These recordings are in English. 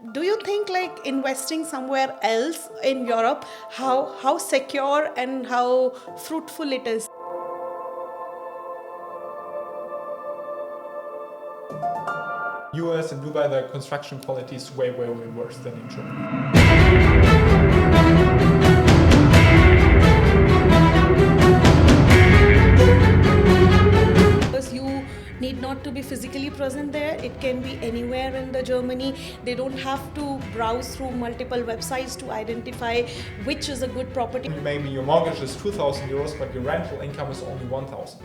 do you think like investing somewhere else in Europe, how secure and how fruitful it is? US and Dubai, the construction quality is way worse than in Germany. Because you need not to be physically present there. It can be anywhere in the Germany. They don't have to browse through multiple websites to identify which is a good property. Maybe your mortgage is 2,000 euros, but your rental income is only 1,000.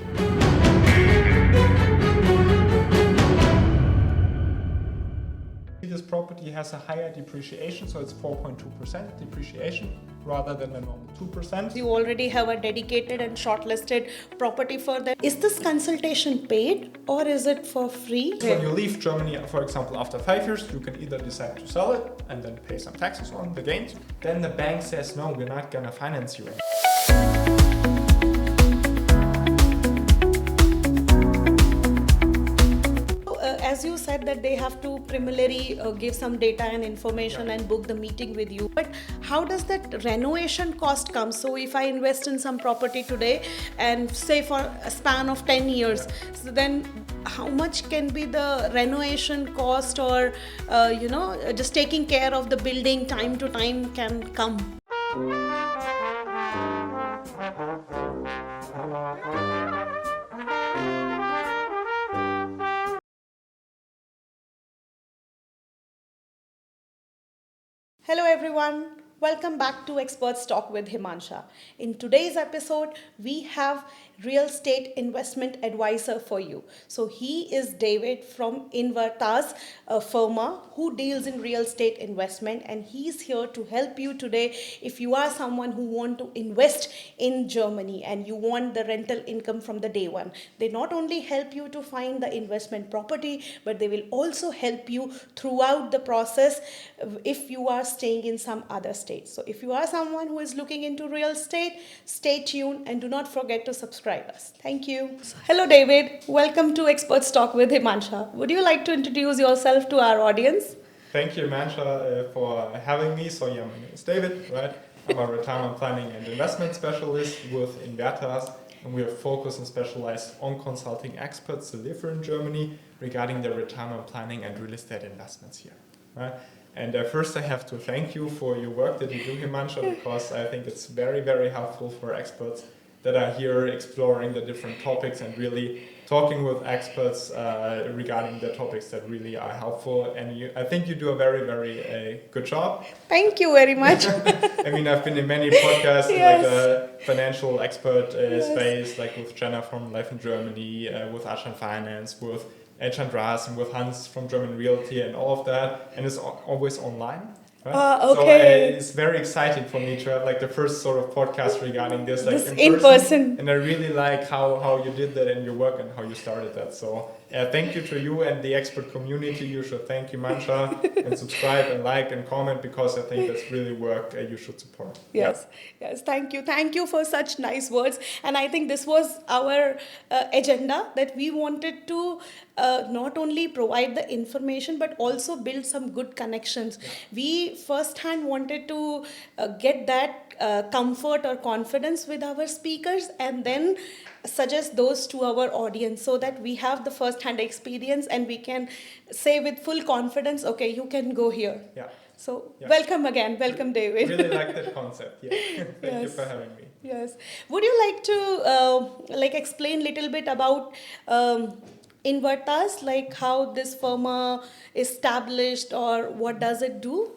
This property has a higher depreciation, so it's 4.2% depreciation rather than the normal 2%. You already have a dedicated and shortlisted property for them. Is this consultation paid or is it for free? When you leave Germany, for example, after 5 years, you can either decide to sell it and then pay some taxes on the gains. Then the bank says, no, we're not gonna finance you. As you said that they have to primarily give some data and information and book the meeting with you. But how does that renovation cost come? So if I invest in some property today and say for a span of 10 years, so then how much can be the renovation cost or, just taking care of the building time to time can come? Hello everyone, welcome back to Experts Talk with Himansha. In today's episode, we have real estate investment advisor for you. So he is David from Invertas, a firm who deals in real estate investment, and he's here to help you today if you are someone who want to invest in Germany and you want the rental income from the day one. They not only help you to find the investment property, but they will also help you throughout the process if you are staying in some other state. So if you are someone who is looking into real estate, stay tuned and do not forget to subscribe us. Thank you. So, hello David, welcome to Experts Talk with Himansha. Would you like to introduce yourself to our audience? Thank you, Himansha, for having me. So yeah, my name is David, right? I'm a retirement planning and investment specialist with Invertas, and we are focused and specialized on consulting experts to live in Germany regarding their retirement planning and real estate investments here, right? And first I have to thank you for your work that you do, Himansha, because I think it's very helpful for experts that are here exploring the different topics and really talking with experts regarding the topics that really are helpful. And I think you do a very good job. Thank you very much. I mean, I've been in many podcasts, yes. like the financial expert space, like with Jenna from Life in Germany, with Ashan Finance, with Actionable, and with Hans from German Realty and all of that. And it's always online. Right? Okay. So it's very exciting for me to have like the first sort of podcast regarding this, like this in person. And I really like how you did that in your work and how you started that. So thank you to you and the expert community. You should thank Himansha and subscribe and like and comment, because I think that's really work you should support. Yes, thank you. Thank you for such nice words. And I think this was our agenda, that we wanted to not only provide the information but also build some good connections. We firsthand wanted to get that comfort or confidence with our speakers and then suggest those to our audience so that we have the first-hand experience and we can say with full confidence, okay, you can go here. Yeah. So welcome again. Welcome, David. Really like that concept. Yeah. Thank you for having me. Yes. Would you like to explain a little bit about Invertas, like how this firm is established or what does it do?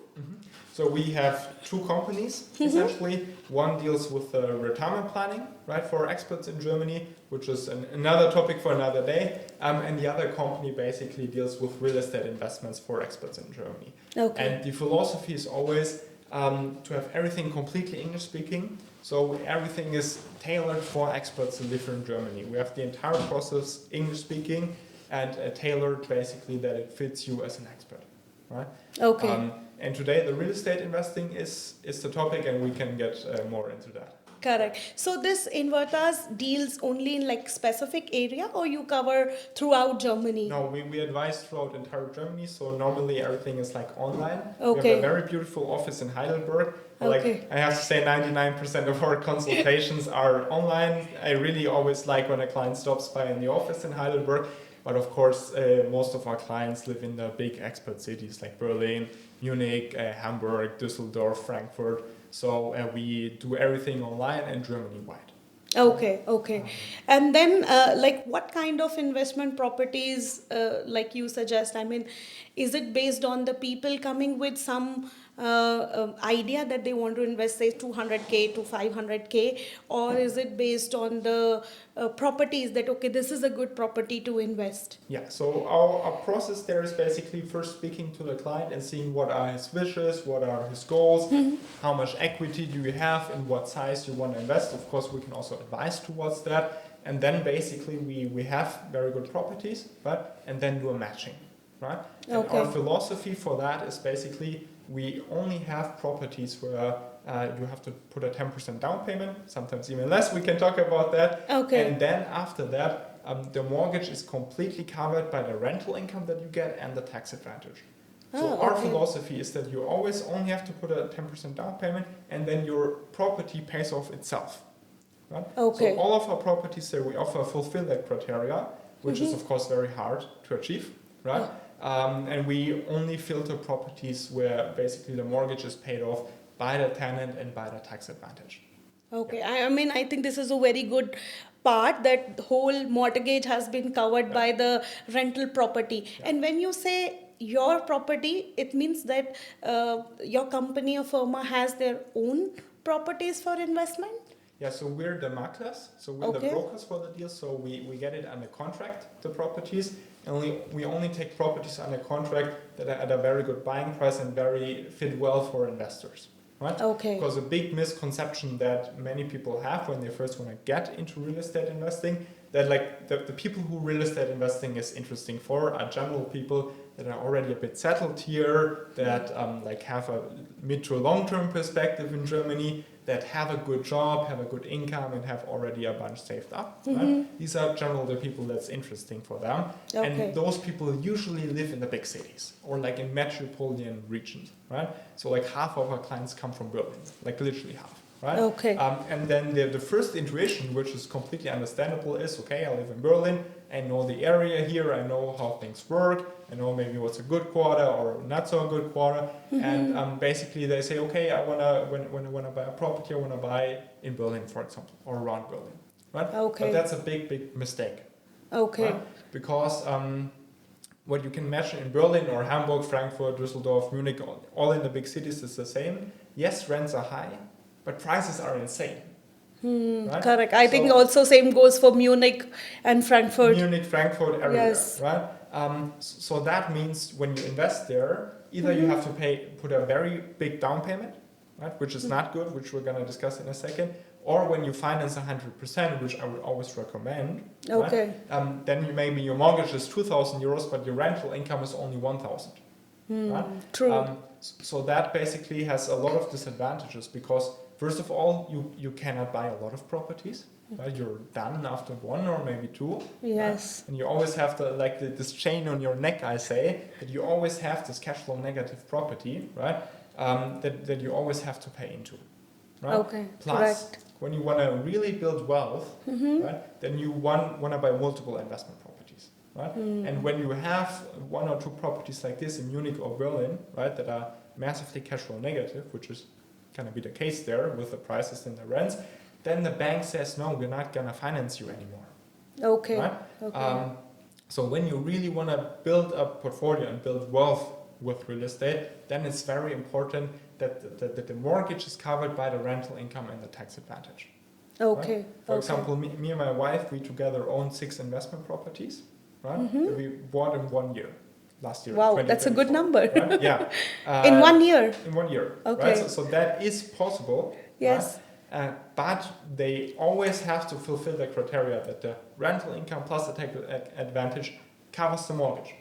So we have two companies, essentially. One deals with retirement planning, right, for experts in Germany, which is another topic for another day. And the other company basically deals with real estate investments for experts in Germany. Okay. And the philosophy is always to have everything completely English speaking. So everything is tailored for experts to live in Germany. We have the entire process English speaking and tailored basically that it fits you as an expert, right? Okay. And today the real estate investing is the topic, and we can get more into that. Correct. So this Invertas deals only in like specific area, or you cover throughout Germany? No, we advise throughout entire Germany, so normally everything is like online. We have Okay. a very beautiful office in Heidelberg. Okay. Like I have to say 99% of our consultations are online. I really always like when a client stops by in the office in Heidelberg. But of course, most of our clients live in the big expert cities like Berlin, Munich, Hamburg, Düsseldorf, Frankfurt. So we do everything online and Germany-wide. Okay, okay. And then, like, what kind of investment properties, like you suggest? I mean, is it based on the people coming with some idea that they want to invest, say, 200K to 500K, or is it based on the properties that, okay, this is a good property to invest? Yeah, so our process there is basically first speaking to the client and seeing what are his wishes, what are his goals, how much equity do you have, in what size you want to invest. Of course, we can also advise towards that. And then basically we have very good properties, right? And then do a matching, right? And Okay. our philosophy for that is basically we only have properties where you have to put a 10% down payment, sometimes even less. We can talk about that. Okay. And then after that, the mortgage is completely covered by the rental income that you get and the tax advantage. So our philosophy is that you always only have to put a 10% down payment and then your property pays off itself. Right? Okay. So all of our properties that we offer fulfill that criteria, which is of course very hard to achieve, right? And we only filter properties where basically the mortgage is paid off by the tenant and by the tax advantage. Okay, I mean, I think this is a very good part that the whole mortgage has been covered by the rental property. And when you say your property, it means that your company or firma has their own properties for investment? Yeah, so we're the maklers, so we're the brokers for the deal, so we get it under contract, the properties, and we only take properties under contract that are at a very good buying price and very fit well for investors, right? Okay. Because a big misconception that many people have when they first want to get into real estate investing, that like the people who real estate investing is interesting for are general people that are already a bit settled here, that like have a mid to long-term perspective in Germany, that have a good job, have a good income, and have already a bunch saved up. Right? These are generally the people that's interesting for them. And those people usually live in the big cities or like in metropolitan regions, right? So like half of our clients come from Berlin, like literally half. Right? Okay. And then the first intuition, which is completely understandable, is okay, I live in Berlin, I know the area here, I know how things work, I know maybe what's a good quarter or not so a good quarter, and basically they say, okay, I wanna when I wanna buy a property, I wanna buy in Berlin, for example, or around Berlin, right? Okay. But that's a big mistake. Okay. Right? Because what you can imagine in Berlin or Hamburg, Frankfurt, Düsseldorf, Munich, all in the big cities is the same. Yes, rents are high, but prices are insane. Right? Correct. I think also same goes for Munich and Frankfurt. Munich, Frankfurt, everywhere. Yes. Right? So that means when you invest there, either you have to put a very big down payment, right, which is not good, which we're going to discuss in a second, or when you finance 100%, which I would always recommend, Okay. right, then maybe your mortgage is 2,000 euros, but your rental income is only 1,000. Right? True. So that basically has a lot of disadvantages because first of all, you cannot buy a lot of properties. Right? You're done after one or maybe two. Yes. And you always have this chain on your neck, I say, that you always have this cash flow negative property, right? That you always have to pay into. Right? Okay. Plus, Correct. when you want to really build wealth, right, then you want to buy multiple investment properties. Right? And when you have one or two properties like this in Munich or Berlin, right, that are massively cash flow negative, which is going to be the case there with the prices and the rents, then the bank says, no, we're not going to finance you anymore. Okay. Right? Okay. So when you really want to build a portfolio and build wealth with real estate, then it's very important that the mortgage is covered by the rental income and the tax advantage. Okay. Right? For example, me and my wife, we together own 6 investment properties. Right? We bought in 1 year. Last year. Wow, that's a good number. Right? Yeah. In 1 year. In 1 year. Okay. Right? So that is possible. Yes. Right? But they always have to fulfill the criteria that the rental income plus the tax advantage covers the mortgage.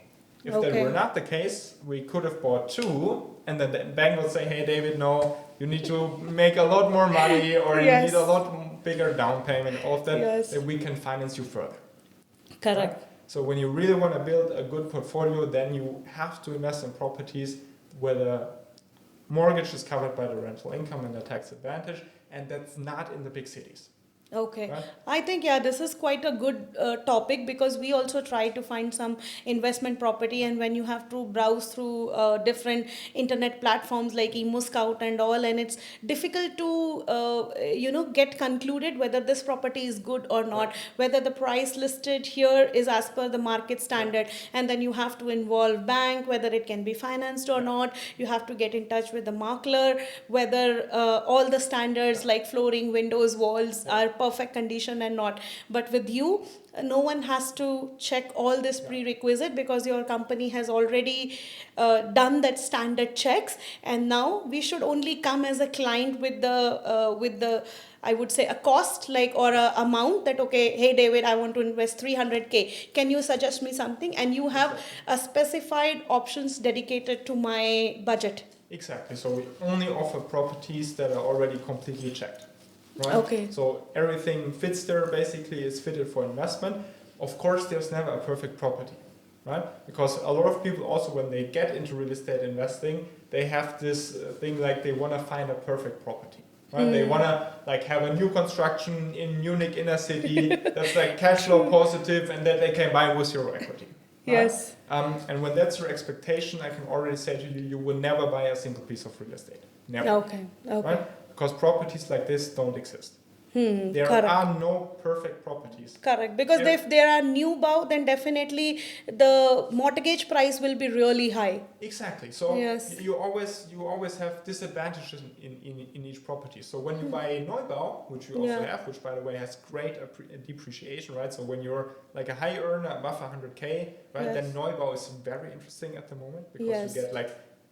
If that were not the case, we could have bought two, and then the bank would say, hey, David, no, you need to make a lot more money, or you need a lot bigger down payment, all of that, that we can finance you further. Correct. Right? So when you really want to build a good portfolio, then you have to invest in properties where the mortgage is covered by the rental income and the tax advantage, and that's not in the big cities. Okay. Right? I think, this is quite a good topic, because we also try to find some investment property, and when you have to browse through different internet platforms like Scout and all, and it's difficult to, get concluded whether this property is good or not, whether the price listed here is as per the market standard, and then you have to involve bank, whether it can be financed or not. You have to get in touch with the makler, whether all the standards like flooring, windows, walls are perfect condition and not. But with you, no one has to check all this prerequisite, because your company has already done that standard checks, and now we should only come as a client with the I would say a cost, like, or a amount that, okay, hey David, I want to invest 300K, can you suggest me something, and you have a specified options dedicated to my budget. Exactly. So we only offer properties that are already completely checked. Right? Okay. So everything fits there, basically is fitted for investment. Of course, there's never a perfect property, right? Because a lot of people also, when they get into real estate investing, they have this thing like they want to find a perfect property, right? They want to like have a new construction in Munich inner city that's like cash flow positive, and that they can buy with zero equity. Right? Yes. And when that's your expectation, I can already say to you, you will never buy a single piece of real estate. Never. Okay. Right? Because properties like this don't exist. There Correct. are no perfect properties. Correct. Because if there are new bow, then definitely the mortgage price will be really high. Exactly. So you always have disadvantages in each property. So when you buy a Neubau, which you also have, which by the way has great depreciation, right? So when you're like a high earner above 100K, right, then Neubau is very interesting at the moment, because you get like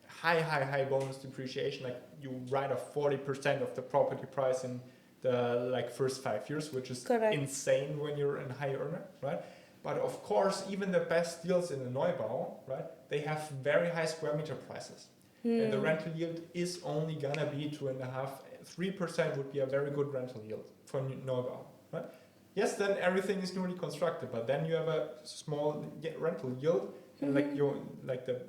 high bonus depreciation. Like you write off 40% of the property price in the like first 5 years, which is insane when you're a high earner, right? But of course, even the best deals in the Neubau, right, they have very high square meter prices. And the rental yield is only gonna be 2.5, 3% would be a very good rental yield for Neubau, right? Yes, then everything is newly constructed, but then you have a small rental yield, and like the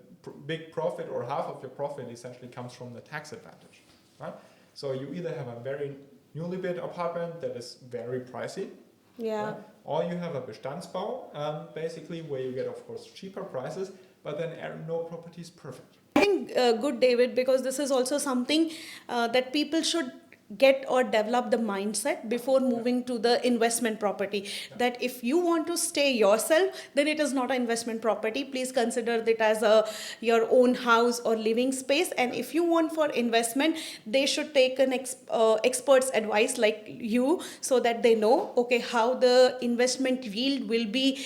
big profit, or half of your profit essentially comes from the tax advantage, right? So you either have a very newly built apartment that is very pricey, right? Or you have a Bestandsbau, basically, where you get, of course, cheaper prices, but then no property is perfect. I think good, David, because this is also something that people should get or develop the mindset before moving to the investment property, that if you want to stay yourself, then it is not an investment property. Please consider it as your own house or living space, and if you want for investment, they should take an expert's advice like you, so that they know, okay, how the investment yield will be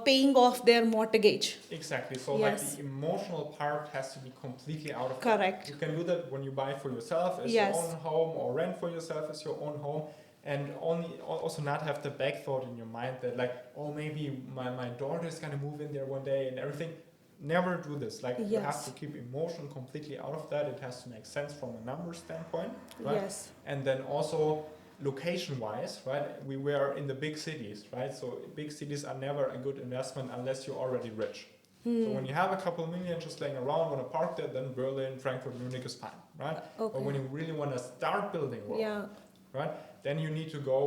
paying off their mortgage. Exactly. So like the emotional part has to be completely out of Correct. You can do that when you buy for yourself as your own home, or rent for yourself as your own home, and also not have the back thought in your mind that like, oh, maybe my daughter is going to move in there one day and everything. Never do this. Like you have to keep emotion completely out of that. It has to make sense from a number standpoint, right? And then also location wise, right? We were in the big cities, right? So big cities are never a good investment unless you're already rich. So when you have a couple of million just laying around, want to park there, then Berlin, Frankfurt, Munich is fine, right? But when you really want to start building wealth, right, then you need to go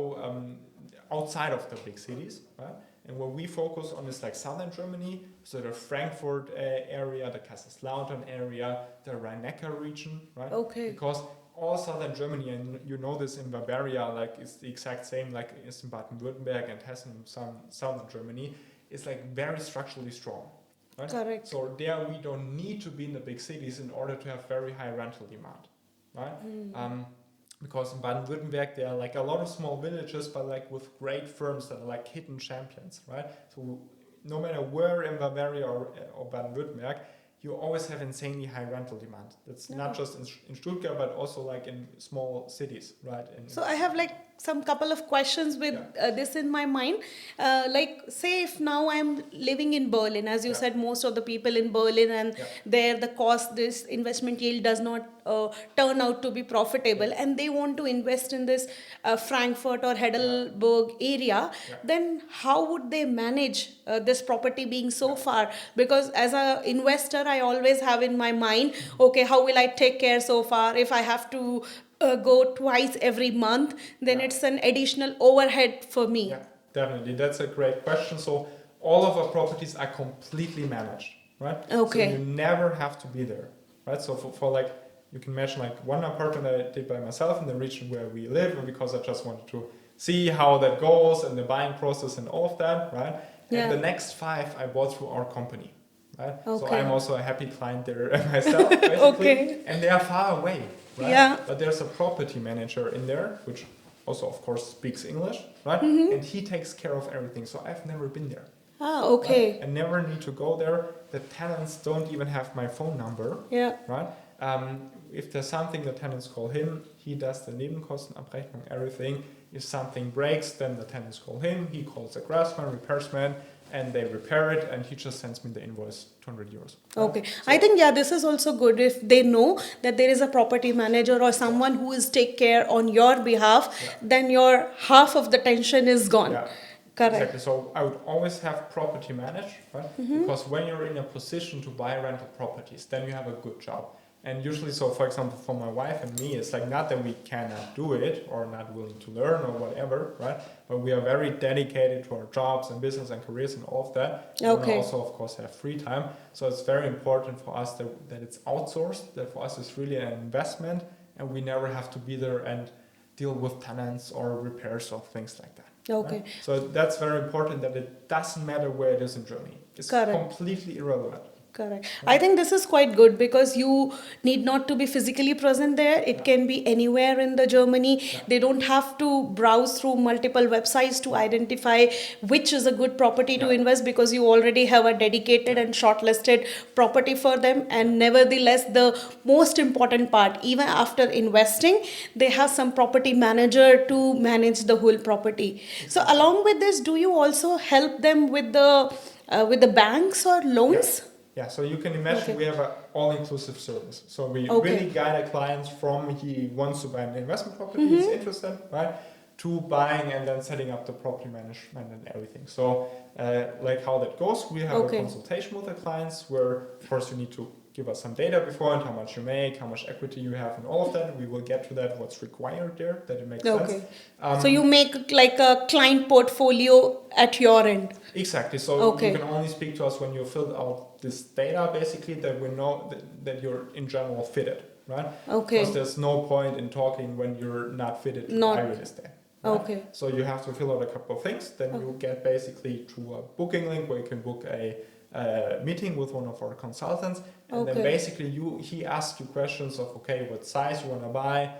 outside of the big cities, right? And what we focus on is like southern Germany, so the Frankfurt area, the Kaiserslautern area, the Rhine-Neckar region, right? Because all southern Germany, and you know this in Bavaria, like it's the exact same like it's in Baden-Württemberg and Hessen, southern Germany, is like very structurally strong. Right? Correct. So there we don't need to be in the big cities in order to have very high rental demand, right? Because in Baden-Württemberg there are like a lot of small villages, but like with great firms that are like hidden champions, right? So no matter where in Bavaria or Baden-Württemberg, you always have insanely high rental demand. That's not just in Stuttgart, but also like in small cities, right? So I have like some couple of questions with this in my mind. Like, say if now I'm living in Berlin, as you said, most of the people in Berlin, and there the cost, this investment yield does not turn out to be profitable, and they want to invest in this Frankfurt or Heidelberg area, then how would they manage this property being so far? Because as a investor, I always have in my mind, okay, how will I take care so far? If I have to go twice every month, then it's an additional overhead for me. Yeah, definitely. That's a great question. So all of our properties are completely managed, right? Okay. So you never have to be there, right? So for like, you can imagine like one apartment I did by myself in the region where we live, because I just wanted to see how that goes and the buying process and all of that, right? And the next 5 I bought through our company, right? So I'm also a happy client there myself, basically. And they are far away, right? But there's a property manager in there, which also of course speaks English, right? And he takes care of everything. So I've never been there. Okay. Right? I never need to go there. The tenants don't even have my phone number, right? If there's something, the tenants call him. He does the Nebenkostenabrechnung, everything. If something breaks, then the tenants call him. He calls the craftsman, repairsman, and they repair it, and he just sends me the invoice, 200 euros. Okay. So I think, this is also good if they know that there is a property manager or someone who is take care on your behalf, then your half of the tension is gone. Correct. Exactly. So I would always have property managed, right? Because when you're in a position to buy rental properties, then you have a good job. And usually, so for example, for my wife and me, it's like not that we cannot do it or not willing to learn or whatever, right? But we are very dedicated to our jobs and business and careers and all of that. Okay. We also, of course, have free time. So it's very important for us that it's outsourced, that for us it's really an investment, and we never have to be there and deal with tenants or repairs or things like that. Okay. Right? So that's very important, that it doesn't matter where it is in Germany. It's completely irrelevant. Correct. I think this is quite good because you need not to be physically present there. It can be anywhere in the Germany. They don't have to browse through multiple websites to identify which is a good property to invest, because you already have a dedicated and shortlisted property for them. And nevertheless, the most important part, even after investing, they have some property manager to manage the whole property. So along with this, do you also help them with the banks or loans? Yeah, so you can imagine we have an all-inclusive service. So we really guide our clients from he wants to buy an investment property, he's interested, right, to buying and then setting up the property management and everything. So like how that goes, we have a consultation with the clients where, of course, you need to give us some data before and how much you make, how much equity you have, and all of that. We will get to that, what's required there, that it makes sense. So you make like a client portfolio at your end. Exactly. So you can only speak to us when you filled out this data, basically, that we know that you're in general fitted, right? Because there's no point in talking when you're not fitted to buy real estate. Right? So you have to fill out a couple of things. Then you get basically to a booking link where you can book a meeting with one of our consultants, and then basically he asks you questions of, okay, what size you want to buy,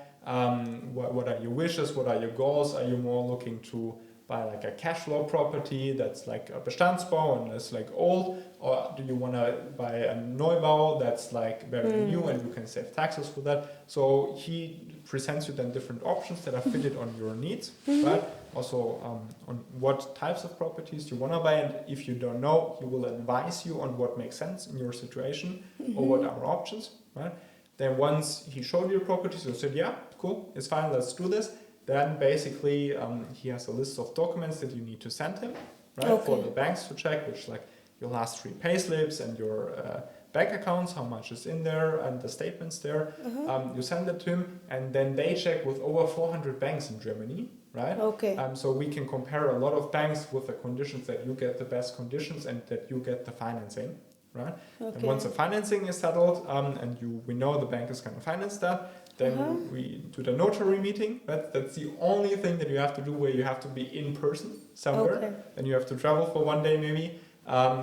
what are your wishes, what are your goals, are you more looking to buy like a cash flow property that's like a Bestandsbau and it's like old, or do you want to buy a Neubau that's like very new and you can save taxes for that? So he presents you then different options that are fitted on your needs, right? Also on what types of properties you want to buy, and if you don't know, he will advise you on what makes sense in your situation or what are options, right? Then once he showed you properties, you said, yeah, cool, it's fine, let's do this. Then basically he has a list of documents that you need to send him, right, for the banks to check, which like your last 3 payslips and your bank accounts, how much is in there, and the statements there. You send it to him, and then they check with over 400 banks in Germany, right? So we can compare a lot of banks with the conditions that you get the best conditions and that you get the financing, right? And once the financing is settled and we know the bank is going to finance that, then we do the notary meeting. That's the only thing that you have to do where you have to be in person somewhere. Then you have to travel for 1 day maybe.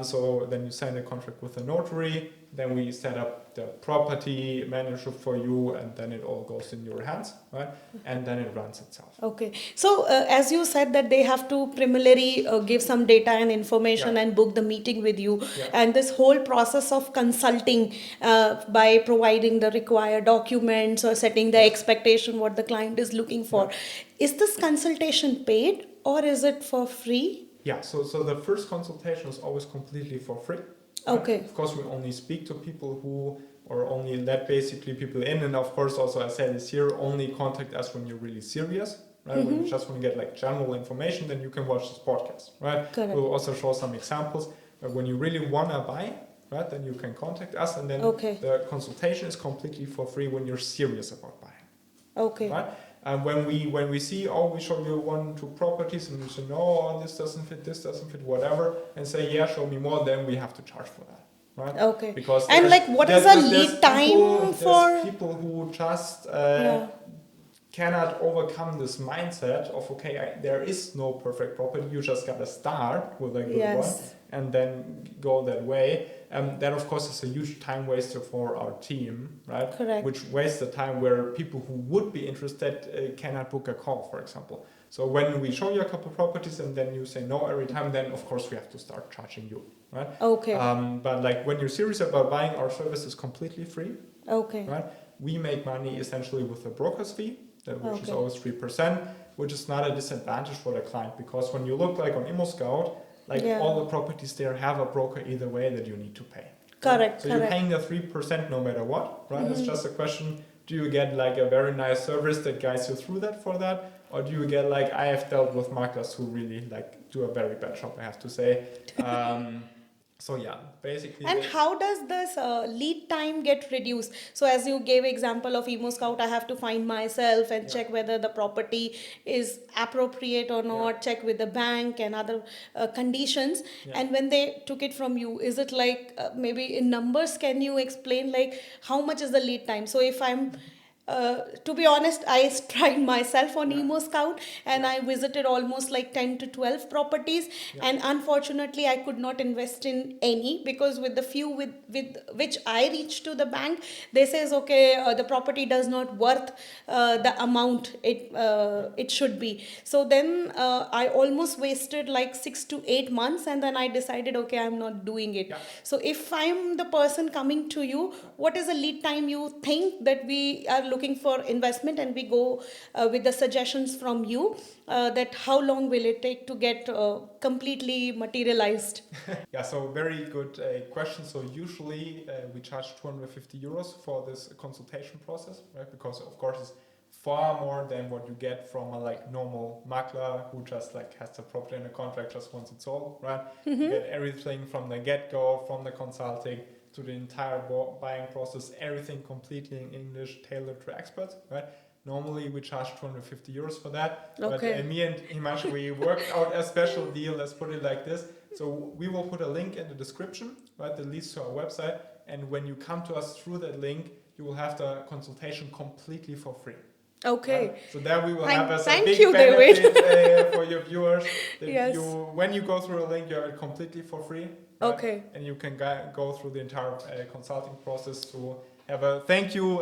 So then you sign a contract with a notary, then we set up the property manager for you, and then it all goes in your hands, right? And then it runs itself. Okay. So, as you said that they have to primarily give some data and information Yeah. and book the meeting with you, Yeah. and this whole process of consulting by providing the required documents or setting the expectation what the client is looking for, is this consultation paid or is it for free? Yeah, so the first consultation is always completely for free. Okay. Of course, we only speak to people who, or only let basically people in, and of course, also I said this here, only contact us when you're really serious, right? When you just want to get like general information, then you can watch this podcast, right? Correct. We'll also show some examples. But when you really want to buy, right, then you can contact us, and then the consultation is completely for free when you're serious about buying. Okay. Right? And when we see, oh, we show you 1, 2 properties, and you say, no, oh, this doesn't fit, whatever, and say, yeah, show me more, then we have to charge for that, right? Okay. Because and like, what is a lead time for? There's people who just cannot overcome this mindset of, okay, there is no perfect property, you just gotta start with a good one, and then go that way. That, of course, is a huge time waster for our team, right? Correct. Which wastes the time where people who would be interested cannot book a call, for example. So when we show you a couple properties and then you say no every time, then of course we have to start charging you, right? Okay. But like when you're serious about buying, our service is completely free. Okay. Right? We make money essentially with a broker's fee, which is always 3%, which is not a disadvantage for the client, because when you look like on ImmoScout, all the properties there have a broker either way that you need to pay. Correct. So you're paying the 3% no matter what, right? It's just a question, do you get like a very nice service that guides you through that for that? Or do you get like, I have dealt with maklers who really like do a very bad job, I have to say. So yeah, basically. And how does this lead time get reduced? So as you gave example of ImmoScout, I have to find myself and check whether the property is appropriate or not, check with the bank and other conditions. And when they took it from you, is it like maybe in numbers, can you explain like how much is the lead time? So if I'm to be honest, I tried myself on ImmoScout and I visited almost like 10 to 12 properties, and unfortunately I could not invest in any, because with the few with which I reached to the bank, they says okay, the property does not worth the amount it should be. So then I almost wasted like 6 to 8 months, and then I decided okay, I'm not doing it. So if I'm the person coming to you, what is the lead time you think that we are looking for investment, and we go with the suggestions from you, that how long will it take to get completely materialized? Yeah, so very good question. So usually we charge 250 euros for this consultation process, right? Because of course it's far more than what you get from a like normal makler who just like has the property in a contract, just wants it sold, right? You get everything from the get-go, from the consulting to the entire buying process, everything completely in English, tailored to experts, right? Normally we charge 250 euros for that. Okay. But me and Himansha, we worked out a special deal, let's put it like this. So we will put a link in the description, right, that leads to our website. And when you come to us through that link, you will have the consultation completely for free. Okay. Right? So there we will have as a thank big you, benefit for your viewers. That Yes. when you go through a link, you have it completely for free. Right? Okay. And you can go through the entire consulting process to have a thank you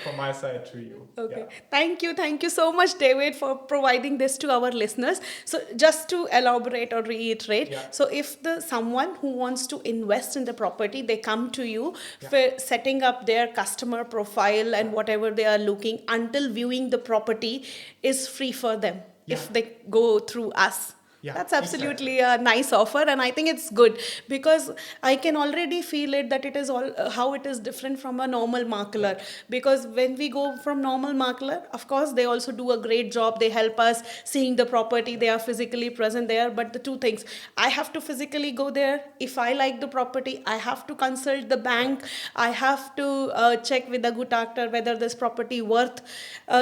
from my side to you. Okay. Thank you so much, David, for providing this to our listeners. So just to elaborate or reiterate, so if someone who wants to invest in the property, they come to you for setting up their customer profile and whatever they are looking, until viewing the property is free for them if they go through us. Yeah, That's absolutely a nice offer, and I think it's good, because I can already feel it that it is all how it is different from a normal makler. Because when we go from normal makler, of course they also do a great job. They help us seeing the property. They are physically present there. But the two things, I have to physically go there. If I like the property, I have to consult the bank. I have to check with the good actor whether this property worth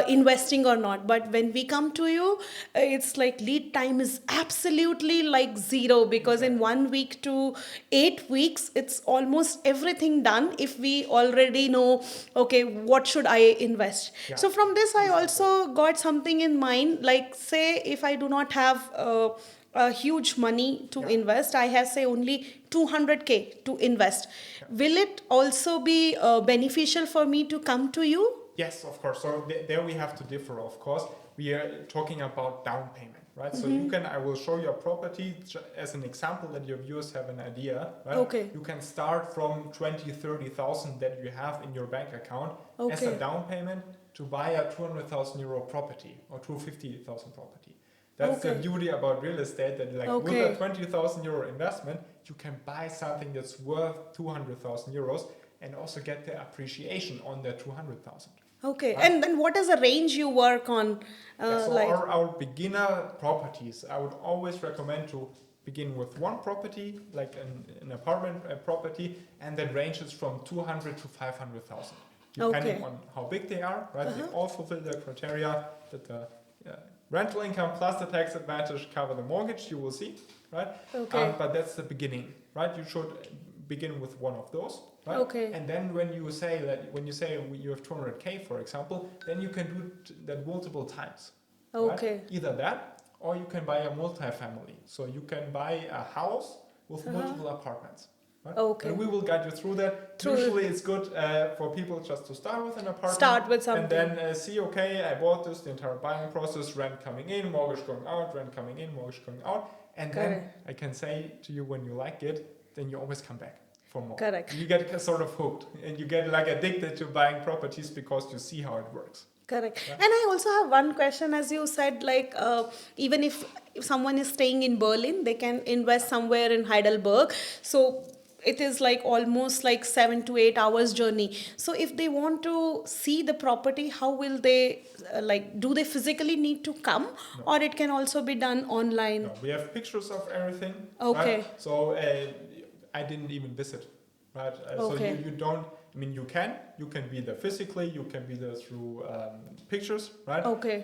investing or not. But when we come to you, it's like lead time is absolutely like zero, because in 1 week to 8 weeks, it's almost everything done if we already know, okay, what should I invest? So from this, I also got something in mind, like say if I do not have a huge money to Yeah. invest. I have say only 200K to invest. Yeah. Will it also be beneficial for me to come to you? Yes, of course. So there we have to differ, of course. We are talking about down payment, right? So you can, I will show you a property as an example that your viewers have an idea, right? Okay. You can start from 20, 30,000 that you have in your bank account as a Okay. down payment to buy a 200,000 euro property or 250,000 property. That's the Okay. beauty about real estate, that like with Okay. a 20,000 euro investment, you can buy something that's worth 200,000 euros and also get the appreciation on the 200,000. Okay. Right. And then what is the range you work on? Yeah, so Like, our beginner properties, I would always recommend to begin with one property, like an apartment property, and then ranges from 200 to 500,000, depending Okay. on how big they are, right? They all fulfill the criteria that the rental income plus the tax advantage cover the mortgage, you will see, right? Okay. But that's the beginning, right? You should begin with one of those, right? Okay. And then when you say you have 200K, for example, then you can do that multiple times. Right? Okay. Either that, or you can buy a multi-family. So you can buy a house with multiple apartments. Right? Okay. And we will guide you through that. Usually it's good for people just to start with an apartment. Start with something. And then see, okay, I bought this, the entire buying process, rent coming in, mortgage going out, rent coming in, mortgage going out. And then Correct. I can say to you, when you like it, then you always come back for more. Correct. You get sort of hooked and you get like addicted to buying properties because you see how it works. Correct. Yeah. And I also have one question, as you said, like even if someone is staying in Berlin, they can invest somewhere in Heidelberg. So it is like almost like 7 to 8 hours journey. So if they want to see the property, how will they like? Do they physically need to come, No. or it can also be done online? No, we have pictures of everything. Okay. Right? So I didn't even visit. Right. Okay. So you don't. I mean, you can be there physically. You can be there through pictures. Right. Okay.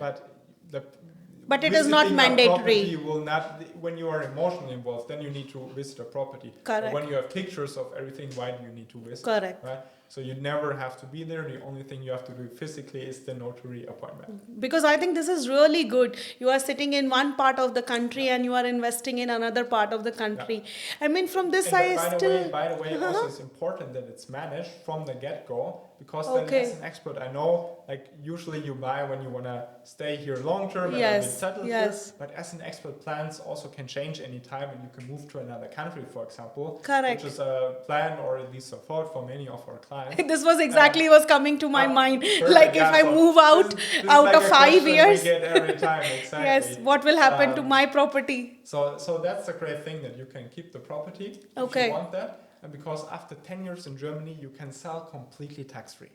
But it is not visiting a mandatory. property will not. When you are emotionally involved, then you need to visit a property. Correct. But when you have pictures of everything, why do you need to visit? Correct. Right. So you never have to be there. The only thing you have to do physically is the notary appointment. Because I think this is really good. You are sitting in one part of the country and you are investing in another part of the country. I mean, from this And I still. by the way, also it's important that it's managed from the get-go, because then Okay. as an expert, I know, like usually you buy when you want to stay here long term and Yes, be settled yes. here. But as an expert, plans also can change any time, and you can move to another country, for example. Correct. Which is a plan, or at least a thought for many of our clients. This was exactly was coming to my mind. Perfect, Like yeah, if I so move out this is out like of a 5 question years, we get every time, exactly. yes, what will happen to Um, my property? So that's a great thing, that you can keep the property if Okay. you want that. And because after 10 years in Germany, you can sell completely tax-free.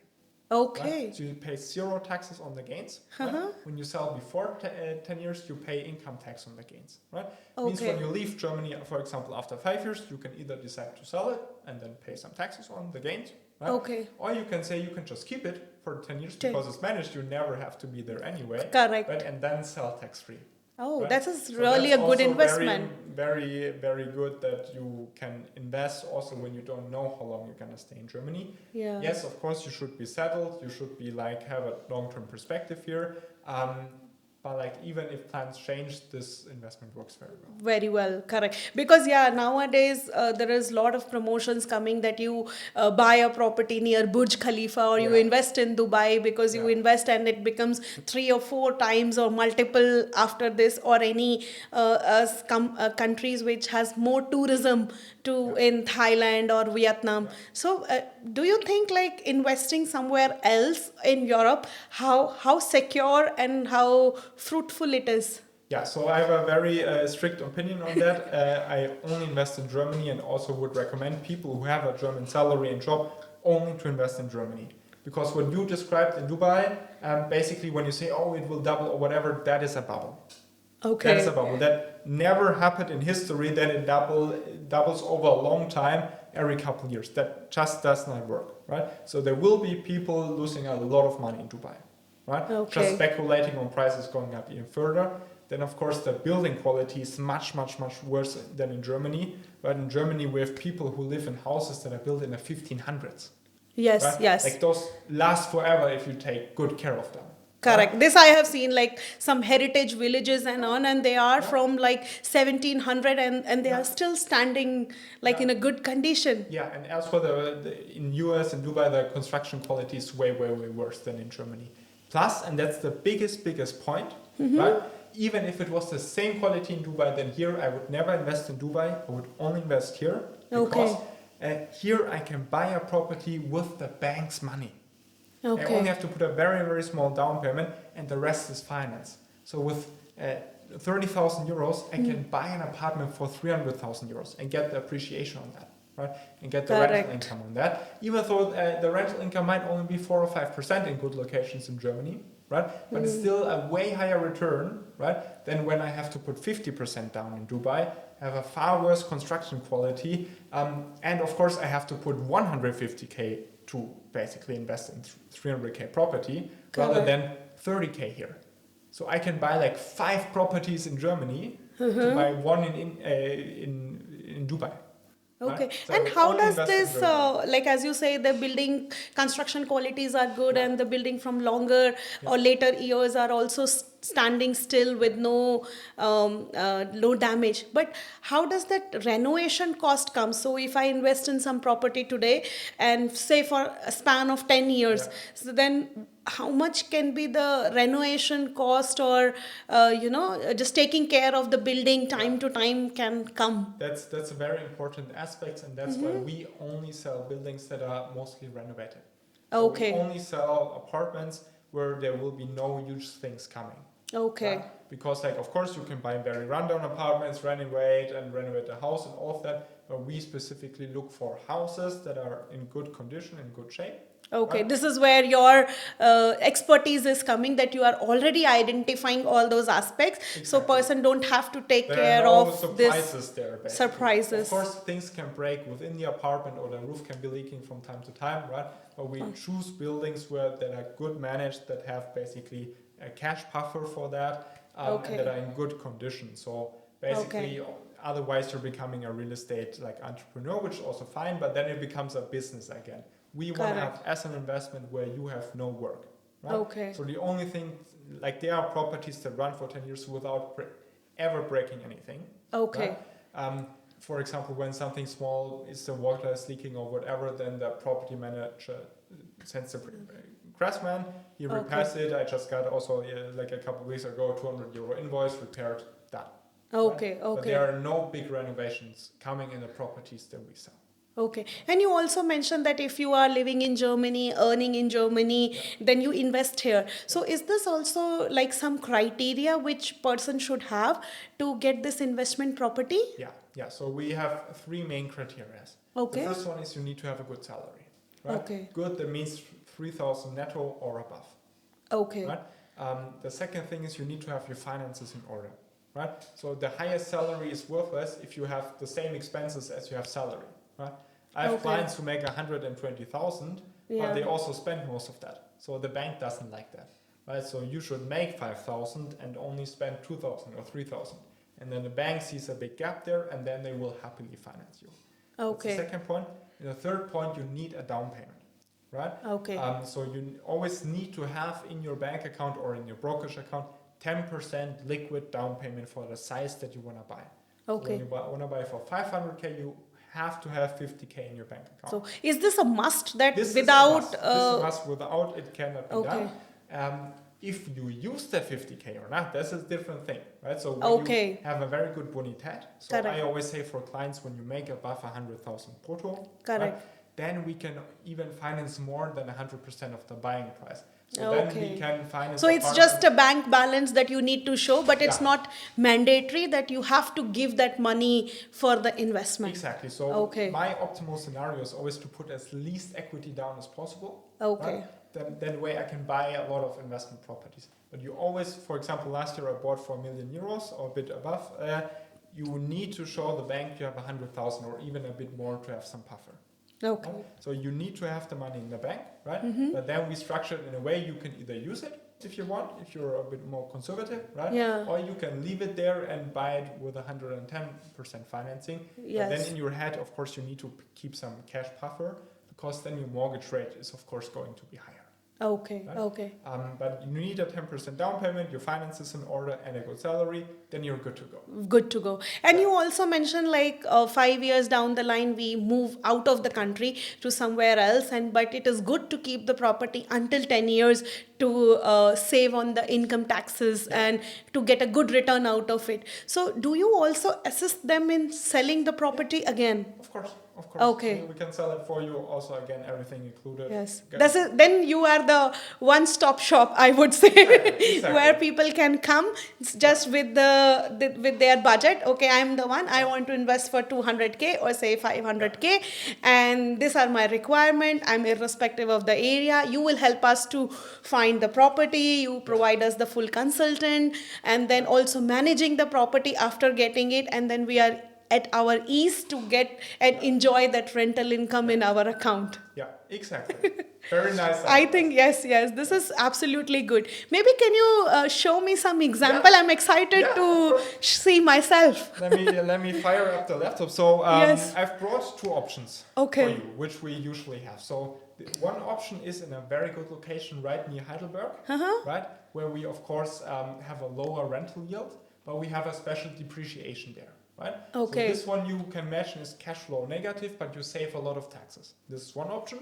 Okay. Right? So you pay 0 taxes on the gains. Right? When you sell before 10 years, you pay income tax on the gains. Right? Means Okay. when you leave Germany, for example, after 5 years, you can either decide to sell it and then pay some taxes on the gains. Right? Okay. Or you can say you can just keep it for 10 years 10. because it's managed. You never have to be there anyway. Correct. Right? And then sell tax-free. Oh, Right? that is So really a that's good also investment. Very, very good that you can invest also when you don't know how long you're gonna stay in Germany. Yeah. Yes, of course, you should be settled. You should be like have a long-term perspective here. But like even if plans change, this investment works very well. Very well, correct. Because yeah, nowadays there is a lot of promotions coming that you buy a property near Burj Khalifa, or you Yeah. invest in Dubai, because you Yeah. invest and it becomes 3 or 4 times or multiple after this, or any countries which has more tourism to in Thailand or Vietnam. So do you think like investing somewhere else in Europe, how secure and how fruitful it is? Yeah, so I have a very strict opinion on that. I only invest in Germany, and also would recommend people who have a German salary and job only to invest in Germany. Because what you described in Dubai, basically when you say, oh, it will double or whatever, that is a bubble. Okay. That is a bubble. That never happened in history, that it doubles over a long time, every couple of years. That just does not work, right? So there will be people losing a lot of money in Dubai, right? Okay. Just speculating on prices going up even further. Then, of course, the building quality is much, much, much worse than in Germany. But in Germany, we have people who live in houses that are built in the 1500s. Yes, Right? yes. Like those last forever if you take good care of them. Correct. This I have seen, like some heritage villages and on, and they are from like 1700, and they are still standing like in a good condition. Yeah, and as for in US and Dubai, the construction quality is way, way, way worse than in Germany. Plus, and that's the biggest point, right? Even if it was the same quality in Dubai than here, I would never invest in Dubai. I would only invest here because here I can buy a property with the bank's money. I only have to put a very, very small down payment and the rest is finance. So with 30,000 euros, I can buy an apartment for 300,000 euros and get the appreciation on that, right? And get the rental income on that. Even though the rental income might only be 4 or 5% in good locations in Germany, right? But it's still a way higher return, right? Than when I have to put 50% down in Dubai, have a far worse construction quality, and of course I have to put 150k to basically invest in 300k property rather than 30k here. So I can buy like 5 properties in Germany to buy one in Dubai. Okay. Right? So And how does invest in this, Germany. like as you say, the building construction qualities are good and the building from longer or later years are also standing still with no damage. But how does that renovation cost come? So if I invest in some property today and say for a span of 10 years, so then how much can be the renovation cost or just taking care of the building time to time can come? That's a very important aspect, and that's why we only sell buildings that are mostly renovated. So we only sell apartments where there will be no huge things coming. Okay. Right? Because of course you can buy very rundown apartments, renovate the house and all of that, but we specifically look for houses that are in good condition, in good shape. Okay, Right? this is where your expertise is coming, that you are already identifying all those aspects. Exactly. So person don't have to take care of surprises there. Basically. Surprises. Of course, things can break within the apartment or the roof can be leaking from time to time, right? But we choose buildings that are good managed, that have basically a cash buffer for that, and that are in good condition. So basically, otherwise you're becoming a real estate entrepreneur, which is also fine, but then it becomes a business again. We want to have as an investment where you have no work. Right? Okay. So the only thing, there are properties that run for 10 years without ever breaking anything. Okay. Right? For example, when something small is the water is leaking or whatever, then the property manager sends the craftsman, he repairs it. I just got also a couple of weeks ago, 200 euro invoice, repaired, done. Okay, right? But there are no big renovations coming in the properties that we sell. Okay. And you also mentioned that if you are living in Germany, earning in Germany, then you invest here. So is this also some criteria which person should have to get this investment property? Yeah. So we have 3 main criteria. Okay. The first one is you need to have a good salary. Right? Okay. Good, that means 3,000 netto or above. Okay. Right? The second thing is you need to have your finances in order. Right? So the highest salary is worthless if you have the same expenses as you have salary. Right? I have clients who make 120,000, but they also spend most of that. So the bank doesn't like that, right? So you should make 5,000 and only spend 2,000 or 3,000, and then the bank sees a big gap there, and then they will happily finance you. Okay. That's the second point. And the third point, you need a down payment, right? Okay. So you always need to have in your bank account or in your brokerage account 10% liquid down payment for the size that you want to buy. Okay. So when you want to buy for 500k, you have to have 50k in your bank account. So is this a must that this without... This is a must. Without it cannot be done. If you use that 50k or not, that's a different thing, right? So when you have a very good bonität, so I always say for clients, when you make above 100,000 brutto, right, then we can even finance more than 100% of the buying price. So then we can finance. So it's just a bank balance that you need to show, but it's not mandatory that you have to give that money for the investment. Exactly. So my optimal scenario is always to put as least equity down as possible. Okay. Right? That way I can buy a lot of investment properties. But you always, for example, last year I bought for 1 million euros or a bit above. You need to show the bank you have 100,000 or even a bit more to have some buffer. Okay. Right? So you need to have the money in the bank, right? Mm-hmm. But then we structure it in a way you can either use it if you want, if you're a bit more conservative, right? Yeah. Or you can leave it there and buy it with 110% financing. Yes. But then in your head, of course, you need to keep some cash buffer because then your mortgage rate is, of course, going to be higher. Okay, Right? okay. But you need a 10% down payment, your finances in order, and a good salary, then you're good to go. Good to go. And you also mentioned like 5 years down the line we move out of the country to somewhere else, and but it is good to keep the property until 10 years to save on the income taxes Yeah. and to get a good return out of it. So do you also assist them in selling the property again? Of course, of course. Okay. We can sell it for you. Also, again, everything included. Yes. Get- That's it. Then you are the one-stop shop, I would say, Exactly. where people can come just with with their budget. Okay, I'm the one. I want to invest for 200K or say 500K, and these are my requirement. I'm irrespective of the area. You will help us to find the property. You provide us the full consultant, and then also managing the property after getting it, and then we are at our ease to get and enjoy that rental income in our account. Yeah, exactly. Very nice. I think yes, this is absolutely good. Maybe can you show me some example? Yeah. I'm excited Yeah, of to course. see myself. Let me fire up the laptop. So Yes. I've brought two options Okay. for you, which we usually have. So one option is in a very good location right near Heidelberg, right, where we of course have a lower rental yield, but we have a special depreciation there. Right? Okay. So this one you can imagine is cash flow negative, but you save a lot of taxes. This is one option.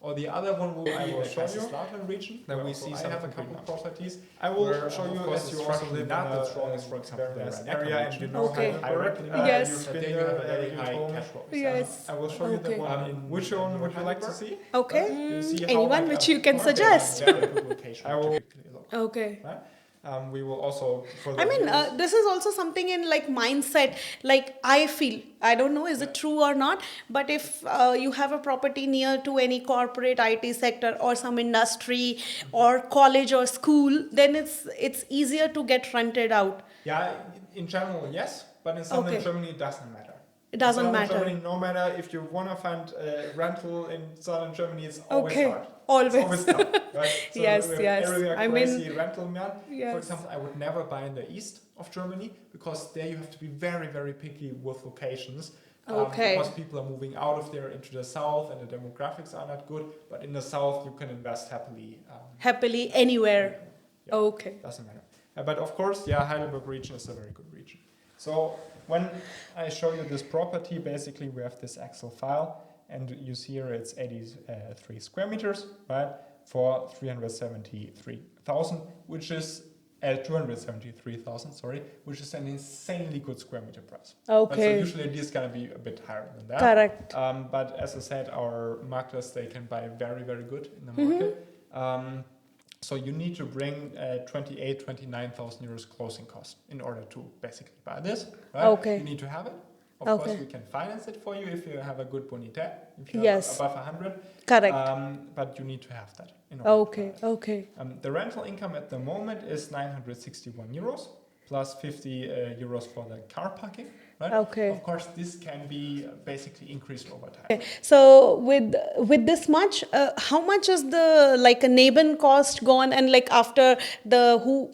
Or the other one I will show you. Region, then we see I have a couple of properties. I will show you as you also live not the strongest, for example, nice area, and you know Okay. how directly Yes. you have a very high cash flow. Yes. I will show you the Okay. one. Which one would you like to see? Okay. You see how, Anyone like, which a you can market suggest. is very good location. I will. Okay. Right? We will also. For the I mean, viewers- this is also something in like mindset. Like I feel, I don't know, is it true or not? But if you have a property near to any corporate IT sector or some industry or college or school, then it's easier to get rented out. Yeah, in general, yes, but in southern Okay. Germany, it doesn't matter. It doesn't in southern matter. Germany, no matter if you want to find rental in southern Germany, it's always Okay. hard. Always. It's always tough, right? So Yes, we have yes. area I crazy mean- rental man. Yes. For example, I would never buy in the east of Germany because there you have to be very, very picky with locations. Okay. Because people are moving out of there into the south and the demographics are not good. But in the south, you can invest happily. Happily anywhere. Yeah. Okay. Doesn't matter. But of course, yeah, Heidelberg region is a very good region. So when I show you this property, basically we have this Excel file, and you see here it's 83 square meters, right, for 373,000, which is 273,000, sorry, which is an insanely good square meter price. Okay. So usually it is going to be a bit higher than that. Correct. But as I said, our marketers, they can buy very, very good in the market. So you need to bring 29,000 euros closing cost in order to basically buy this. Right? Okay. You need to have it. Of Okay. course, we can finance it for you if you have a good bonité. If you Yes. have above 100. Correct. But you need to have that. In order to Okay. buy it. Okay. The rental income at the moment is 961 euros plus 50 euros for the car parking. Right? Okay. Of course, this can be basically increased over time. Okay. So with this much, how much is the like a Neben cost gone, and like after the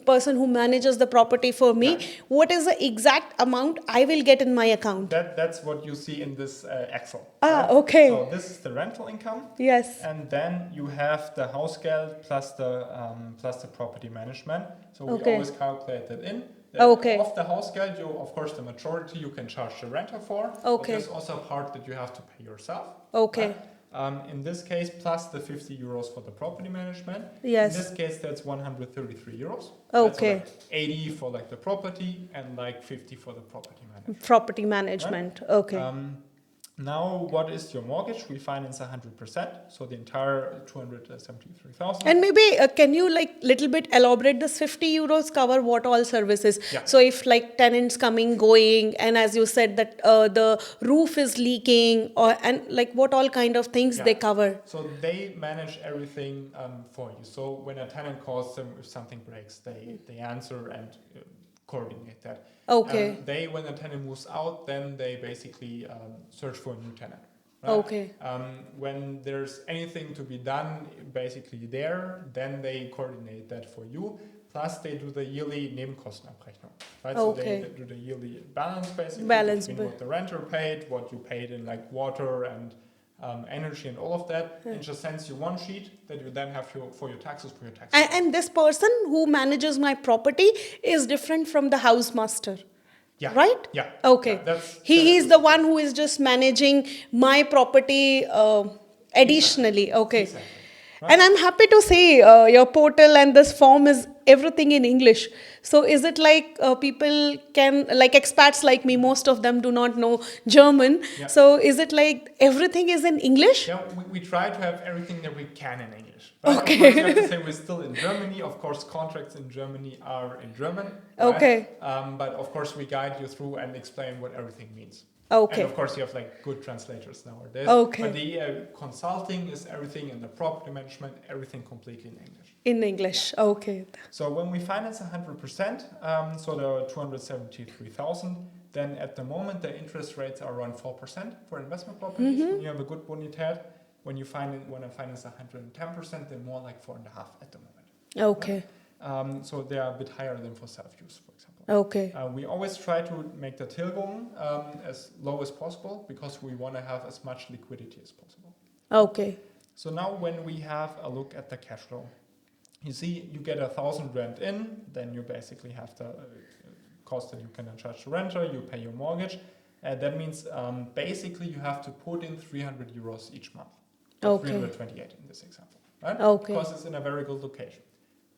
person who manages the property for me, what is the exact amount I will get in my account? That's what you see in this Excel. Ah, okay. So this is the rental income, Yes. and then you have the Hausgeld plus the property management. So we Okay. always calculate that in. Okay. Of the Hausgeld, you of course the majority you can charge the renter for. But Okay. there's also a part that you have to pay yourself. Okay. Right? In this case, plus the 50 euros for the property management. Yes. In this case, that's 133 euros. Okay. Right? So like 80 for like the property and like 50 for the property management. Property management. Okay. Now, what is your mortgage? We finance 100%, so the entire 273,000. And maybe can you like little bit elaborate this 50 euros cover what all services? Yeah. So if like tenants coming, going, and as you said that the roof is leaking, or and like what all kind of things Yeah. they cover? So they manage everything for you. So when a tenant calls them, if something breaks, they answer and coordinate that. Okay. When the tenant moves out, then they basically search for a new tenant. Right? Okay. When there's anything to be done, basically there, then they coordinate that for you. Plus, they do the yearly Nebenkostenabrechnung. Right? Okay. So they do the yearly balance basically Balance between what the renter paid, what you paid in like water and energy and all of that, and just sends you one sheet that you then have for your taxes. And this person who manages my property is different from the house master. Yeah. Right? Yeah. Okay. Yeah, He's the one who is just managing my property additionally. Exactly. Okay. Exactly. Right? And I'm happy to see your portal and this form is everything in English. So is it like people can, like expats like me, most of them do not know German. Yeah. So is it like everything is in English? Yeah, we try to have everything that we can in English. Right? Okay. Of course, you have to say we're still in Germany. Of course, contracts in Germany are in German. Right? Okay. But of course, we guide you through and explain what everything means. Okay. And of course, you have like good translators nowadays. Okay. But the consulting is everything, and the property management, everything completely in English. In English. Yeah. Okay. So when we finance 100%, so there are 273,000. Then at the moment, the interest rates are around 4% for investment properties. When you have a good bonität, when you want to finance 110%, then more like 4.5 at the moment. Okay. So they are a bit higher than for self-use, for example. Okay. We always try to make the Tilgung as low as possible because we want to have as much liquidity as possible. Okay. So now when we have a look at the cash flow, you see you get 1,000 rent in, then you basically have the cost that you can charge the renter, you pay your mortgage. That means basically you have to put in 300 euros each month. Okay. 328 in this example, right? Okay. Because it's in a very good location.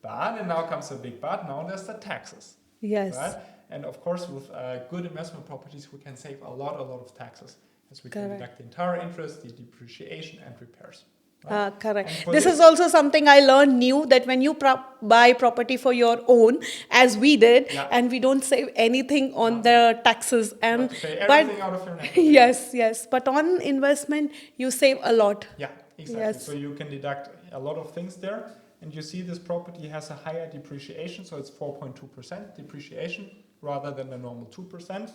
But, and now comes a big but, now there's the taxes. Yes. Right? And of course, with good investment properties, we can save a lot of taxes, as we can deduct the entire interest, the depreciation, and repairs. Right? Correct. This is also something I learned new, that when you buy property for your own, as we did, and we don't save anything on the taxes, and you have to pay everything out of your net. yes, but on investment you save a lot. Yeah, exactly. Yes. So you can deduct a lot of things there. And you see this property has a higher depreciation, so it's 4.2% depreciation rather than the normal 2%.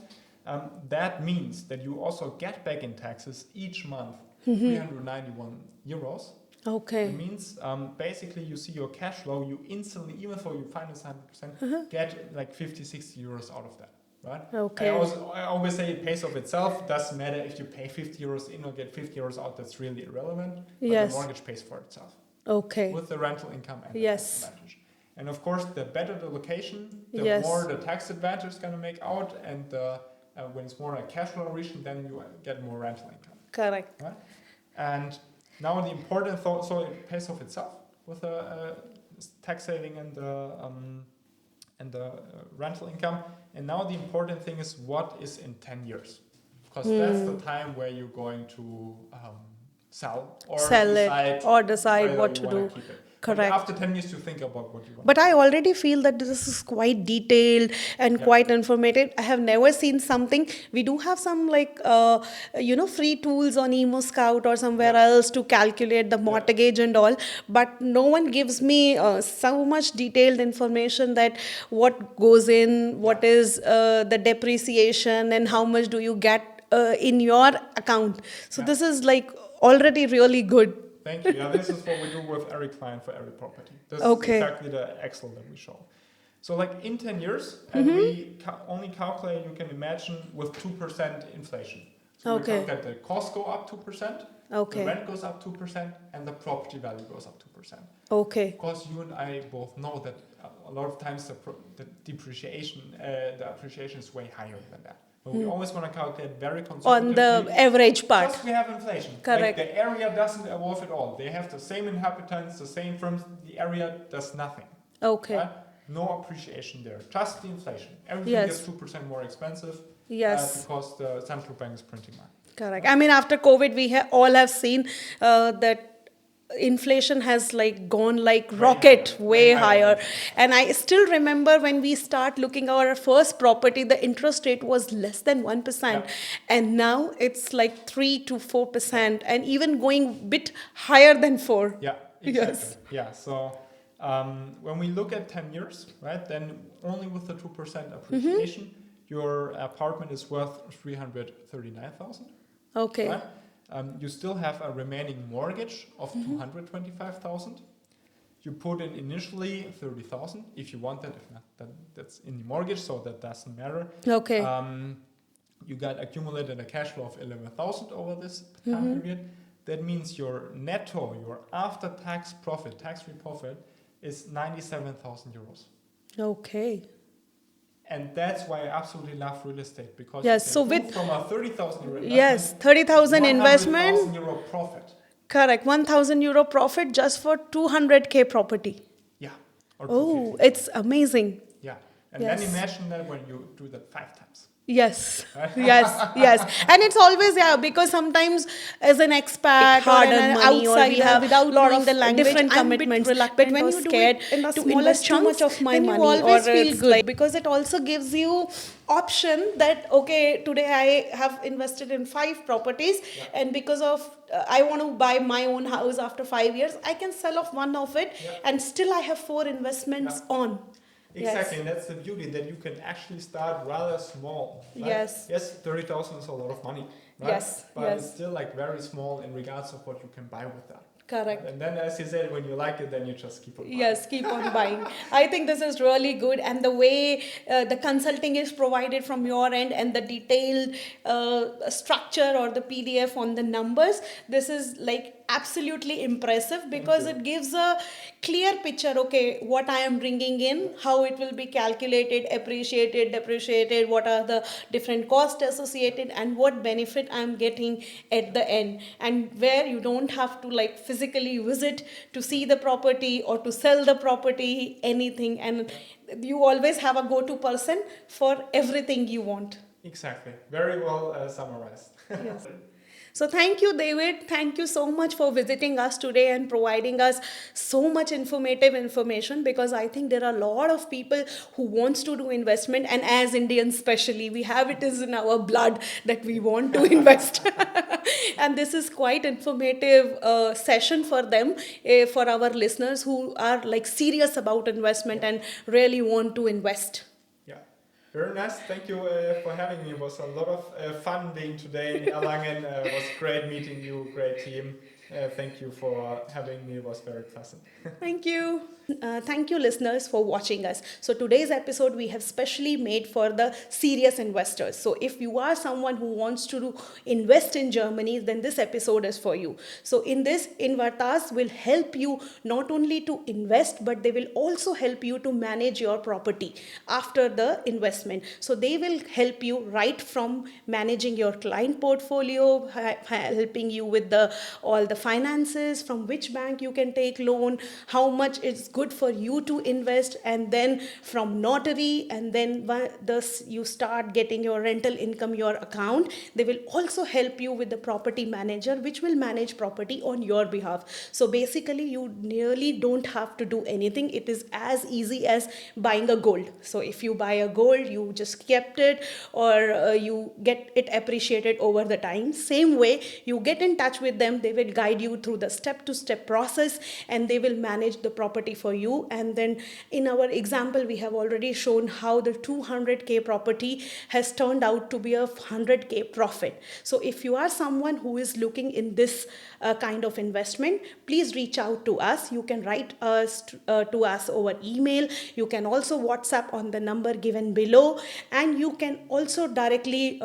That means that you also get back in taxes each month 391 euros. Okay. It means basically you see your cash flow, you instantly, even though you finance 100%, get like 50, 60 euros out of that. Right? Okay. I always say it pays off itself. Doesn't matter if you pay 50 euros in or get 50 euros out, that's really irrelevant. But Yes. the mortgage pays for itself. Okay. With the rental income and Yes. the tax advantage. And of course, the better the location, the Yes. more the tax advantage is going to make out. And when it's more a cash flow region, then you get more rental income. Correct. Right? And now the important thought, so it pays off itself with the tax saving and the rental income. And now the important thing is what is in 10 years. Because that's the time where you're going to sell or decide what to do. Keep it. Correct. Like after 10 years, you think about what you want. But I already feel that this is quite detailed and quite informative. I have never seen something. We do have some free tools on Emo Scout or somewhere else to calculate the mortgage and all. But no one gives me so much detailed information that what goes in, what is the depreciation, and how much do you get in your account. So this is like already really good. Thank you. Yeah, this is what we do with every client for every property. This is exactly the Excel that we show. So like in 10 years, and we only calculate, you can imagine, with 2% inflation. So we calculate the costs go up 2%, the rent goes up 2%, and the property value goes up 2%. Okay. Of course, you and I both know that a lot of times the depreciation, the appreciation is way higher than that. But we always want to calculate very conservatively. On the average part. Plus we have inflation. Correct. Like the area doesn't evolve at all. They have the same inhabitants, the same firms. The area does nothing. Okay. Right? No appreciation there. Just the inflation. Everything gets 2% more expensive. Yes. Because the central bank is printing money. Correct. I mean, after COVID, we all have seen that inflation has gone like rocket, way higher. And I still remember when we start looking at our first property, the interest rate was less than 1%. And now it's like 3 to 4%, and even going a bit higher than 4. Yeah, exactly. Yeah, so when we look at 10 years, right, then only with the 2% appreciation, your apartment is worth 339,000. Okay. Right? You still have a remaining mortgage of 225,000. You put in initially 30,000 if you want that. If not, then that's in the mortgage, so that doesn't matter. Okay. You got accumulated a cash flow of 11,000 over this time period. that means your netto, your after-tax profit, tax-free profit, is 97,000 euros. Okay. And that's why I absolutely love real estate, because Yes, you so can with move from a 30,000 euro investment, yes, 30,000 investment, 100,000 euro profit. correct, 1,000 euro profit just for 200K property. Yeah. Or Oh, 250. it's amazing. Yeah. And Yes. then imagine that when you do that 5 times. Yes, yes. And it's always, yeah, because sometimes as an expat or an hard-earned money, or we outsider have without lot knowing of the language, different I'm a bit commitments. reluctant But when or you do scared it in the to smaller invest too much chunks, of my then you money, always or feel it's good. like, because it also gives you option that, okay, today I have invested in 5 properties, Yeah. and because of I want to buy my own house after 5 years, I can sell off one of it, Yeah. and still I have 4 investments on. Exactly, Yes. and that's the beauty, that you can actually start rather small. Right? Yes. Yes, 30,000 is a lot of money. Right? Yes, But yes. it's still like very small in regards of what you can buy with that. Correct. And then, as you said, when you like it, then you just keep on buying. Yes, keep on buying. I think this is really good, and the way the consulting is provided from your end, and the detailed structure or the PDF on the numbers, this is like absolutely impressive, because you. it gives a clear picture. Okay, what I am bringing in, how it will be calculated, appreciated, depreciated, what are the different costs associated, and what benefit I am getting at the end, and where you don't have to like physically visit to see the property or to sell the property, anything, and you always have a go-to person for everything you want. Exactly. Very well summarized. Yes. So thank you, David. Thank you so much for visiting us today and providing us so much informative information, because I think there are a lot of people who wants to do investment, and as Indians especially, we have it is in our blood that we want to invest. And this is quite informative session for them, for our listeners who are like serious about investment and really want to invest. Yeah. Very nice. Thank you for having me. It was a lot of fun being today in Erlangen. It was great meeting you, great team. Thank you for having me. It was very pleasant. Thank you. Thank you, listeners, for watching us. So, today's episode we have specially made for the serious investors. So, if you are someone who wants to invest in Germany, then this episode is for you. So, in this, Invertas will help you not only to invest, but they will also help you to manage your property after the investment. So, they will help you right from managing your client portfolio, helping you with the all the finances, from which bank you can take loan, how much it's good for you to invest, and then from notary, and then thus you start getting your rental income, your account. They will also help you with the property manager, which will manage property on your behalf. So basically you nearly don't have to do anything. It is as easy as buying a gold. So if you buy a gold, you just kept it, or you get it appreciated over the time. Same way, you get in touch with them, they will guide you through the step to step process, and they will manage the property for you. And then in our example, we have already shown how the 200K property has turned out to be a 100K profit. So if you are someone who is looking in this kind of investment, please reach out to us. You can write us to us over email. You can also WhatsApp on the number given below, and you can also directly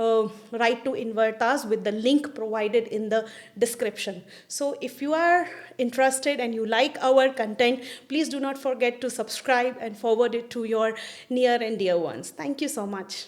write to Invertas with the link provided in the description. So if you are interested and you like our content, please do not forget to subscribe and forward it to your near and dear ones. Thank you so much.